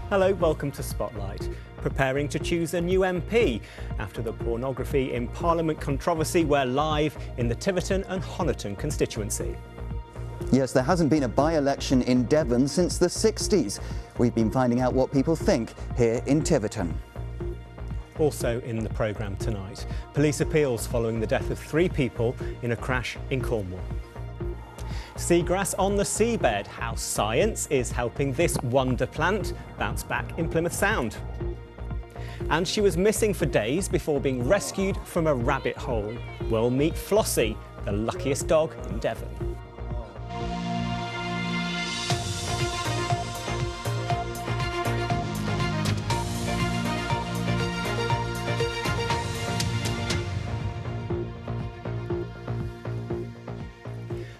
Hello, welcome to Spotlight. Preparing to choose a new MP after the pornography in Parliament controversy, we're live in the Tiverton and Honiton constituency. Yes, there hasn't been a by-election in Devon since the 60s. We've been finding out what people think here in Tiverton. Also in the programme tonight, police appeals following the death of 3 people in a crash in Cornwall. Seagrass on the seabed, how science is helping this wonder plant bounce back in Plymouth Sound. And she was missing for days before being rescued from a rabbit hole. We'll meet Flossie, the luckiest dog in Devon.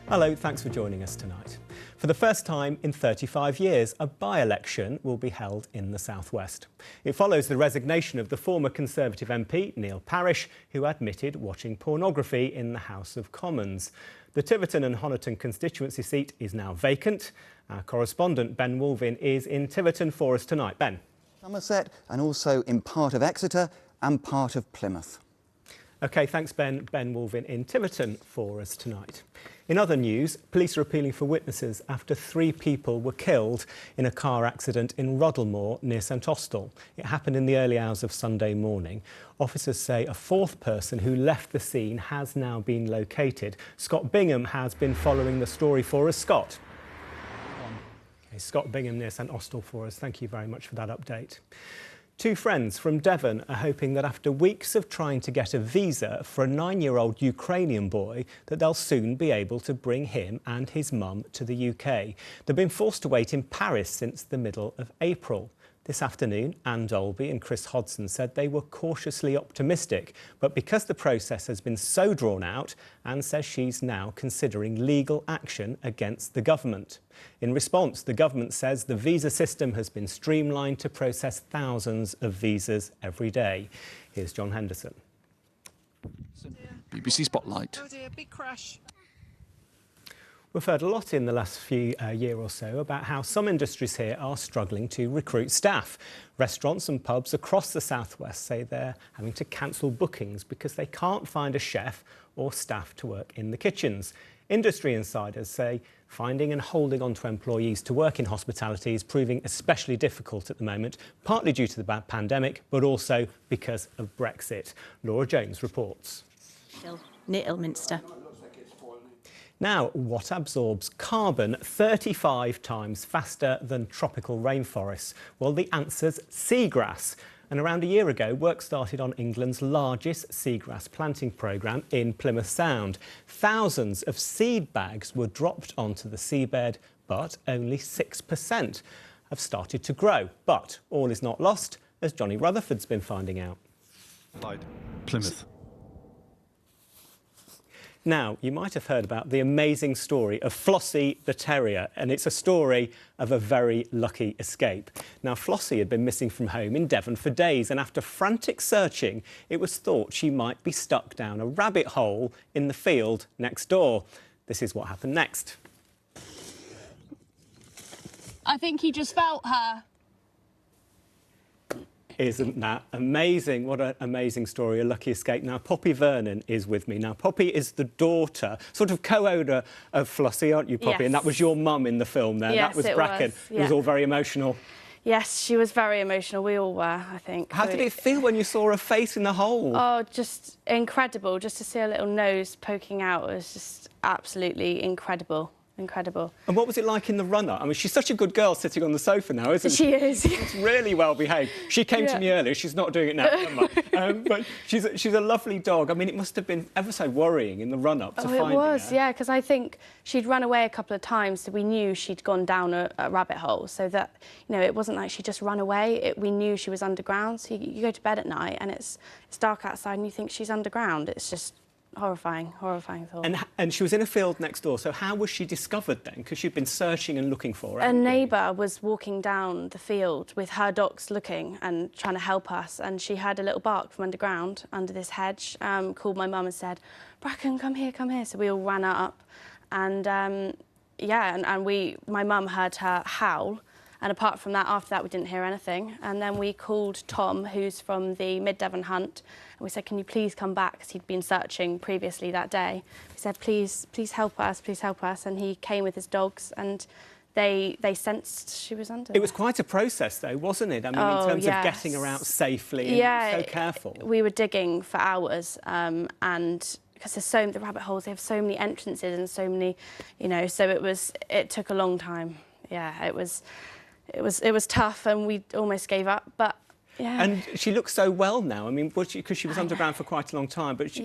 Hello, thanks for joining us tonight. For the first time in 35 years, a by-election will be held in the South West. It follows the resignation of the former Conservative MP, Neil Parish, who admitted watching pornography in the House of Commons. The Tiverton and Honiton constituency seat is now vacant. Our correspondent, Ben Woolvin, is in Tiverton for us tonight. Ben. Somerset and also in part of Exeter and part of Plymouth. OK, thanks, Ben. Ben Woolvin in Tiverton for us tonight. In other news, police are appealing for witnesses after 3 people were killed in a car accident in Ruddlemore near St Austell. It happened in the early hours of Sunday morning. Officers say a 4th person who left the scene has now been located. Scott Bingham has been following the story for us. Scott. Okay, Scott Bingham near St Austell for us. Thank you very much for that update. 2 friends from Devon are hoping that after weeks of trying to get a visa for a 9-year-old Ukrainian boy, that they'll soon be able to bring him and his mum to the UK. They've been forced to wait in Paris since the middle of April. This afternoon, Anne Dolby and Chris Hodson said they were cautiously optimistic, but because the process has been so drawn out, Anne says she's now considering legal action against the government. In response, the government says the visa system has been streamlined to process thousands of visas every day. Here's John Henderson. BBC Spotlight. Oh dear, big crash. We've heard a lot in the last few year or so about how some industries here are struggling to recruit staff. Restaurants and pubs across the South West say they're having to cancel bookings because they can't find a chef or staff to work in the kitchens. Industry insiders say finding and holding on to employees to work in hospitality is proving especially difficult at the moment, partly due to the pandemic, but also because of Brexit. Laura Jones reports. Near Ilminster. Now, what absorbs carbon 35 times faster than tropical rainforests? Well, the answer's seagrass. And around a year ago, work started on England's largest seagrass planting programme in Plymouth Sound. Thousands of seed bags were dropped onto the seabed, but only 6% have started to grow. But all is not lost, as Johnny Rutherford's been finding out. Plymouth. Now, you might have heard about the amazing story of Flossie the Terrier, and it's a story of a very lucky escape. Now, Flossie had been missing from home in Devon for days, and after frantic searching, it was thought she might be stuck down a rabbit hole in the field next door. This is what happened next. I think he just felt her. Isn't that amazing? What an amazing story, a lucky escape. Now, Poppy Vernon is with me. Now, Poppy is the daughter, sort of co-owner of Flossie, aren't you, Poppy? Yes. And that was your mum in the film there. Yes, that was it Bracken. was, It was yeah. all very emotional. Yes, she was very emotional. We all were, I think. How did it feel when you saw her face in the hole? Oh, just incredible. Just to see her little nose poking out was just absolutely incredible. Incredible. And what was it like in the run-up? I mean, she's such a good girl sitting on the sofa now, isn't she? She is. She's really well behaved. She came to me earlier. She's not doing it now, but she's a lovely dog. I mean, it must have been ever so worrying in the run-up to finding her. It was, yeah, because I think she'd run away a couple of times, so we knew she'd gone down a rabbit hole, so that, you know, it wasn't like she just ran away. We knew she was underground, so you go to bed at night and it's dark outside and you think she's underground. It's just horrifying thought. And she was in a field next door, so how was she discovered then? Because she'd been searching and looking for her. A neighbour was walking down the field with her dogs looking and trying to help us, and she heard a little bark from underground, under this hedge, called my mum and said, "Bracken, come here, come here." So we all ran up, and yeah, and my mum heard her howl, And apart from that, after that, we didn't hear anything. And then we called Tom, who's from the Mid-Devon Hunt, and we said, can you please come back? Because he'd been searching previously that day. We said, please help us, please help us. And he came with his dogs, and they sensed she was under. It was quite a process, though, wasn't it? I mean, in terms of getting her out safely and so careful. We were digging for hours, and because there's the rabbit holes, they have so many entrances and so many, you know, so it took a long time. Yeah, it was tough, and we almost gave up, but yeah. And she looks so well now. I mean, because she was underground for quite a long time, but she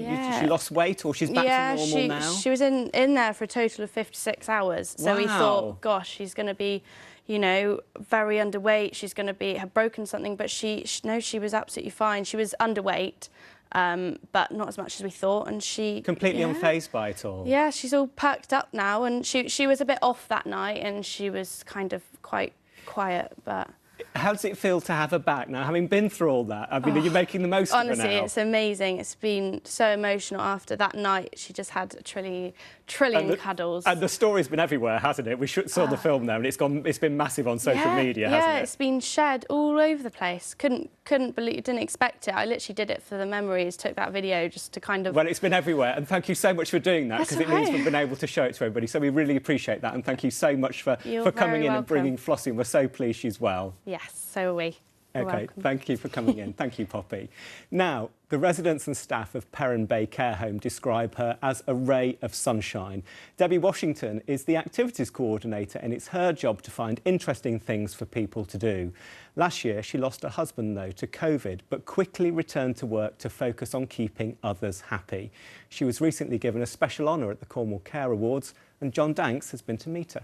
lost weight, or she's back to normal now? She was in there for a total of 56 hours. So we thought, gosh, she's going to be, you know, very underweight. She's going to have broken something, but she was absolutely fine. She was underweight, but not as much as we thought, and she completely unfazed by it all. Yeah, she's all perked up now, and she was a bit off that night, and she was kind of quite quiet, but. How does it feel to have her back now, having been through all that? I mean, are you making the most of her now? Honestly, it's amazing. It's been so emotional after that night. She just had a trillion cuddles. And the story's been everywhere, hasn't it? We saw the film now, and it's been massive on social media, hasn't it? Yeah, it's been shared all over the place. Couldn't believe, didn't expect it. I literally did it for the memories, took that video just to kind of... Well, it's been everywhere, and thank you so much for doing that, because it means we've been able to show it to everybody. So we really appreciate that, and thank you so much for coming in and bringing Flossie, and we're so pleased she's well. Yes, so are we. OK, thank you for coming in. Thank you, Poppy. Now, the residents and staff of Perrin Bay Care Home describe her as a ray of sunshine. Debbie Washington is the activities coordinator, and it's her job to find interesting things for people to do. Last year, she lost her husband, though, to COVID, but quickly returned to work to focus on keeping others happy. She was recently given a special honour at the Cornwall Care Awards, and John Danks has been to meet her.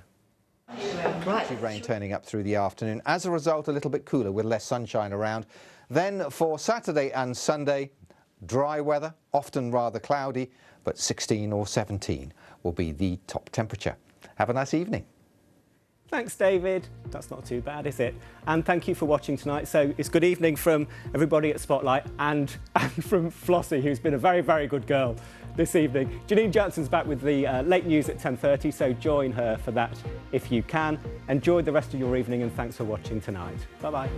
Rain turning up through the afternoon. As a result, a little bit cooler with less sunshine around. Then for Saturday and Sunday, dry weather, often rather cloudy, but 16 or 17 will be the top temperature. Have a nice evening. Thanks, David. That's not too bad, is it? And thank you for watching tonight. So it's good evening from everybody at Spotlight and from Flossie, who's been a very, very good girl this evening. Janine Johnson's back with the late news at 10:30, so join her for that if you can. Enjoy the rest of your evening, and thanks for watching tonight. Bye-bye.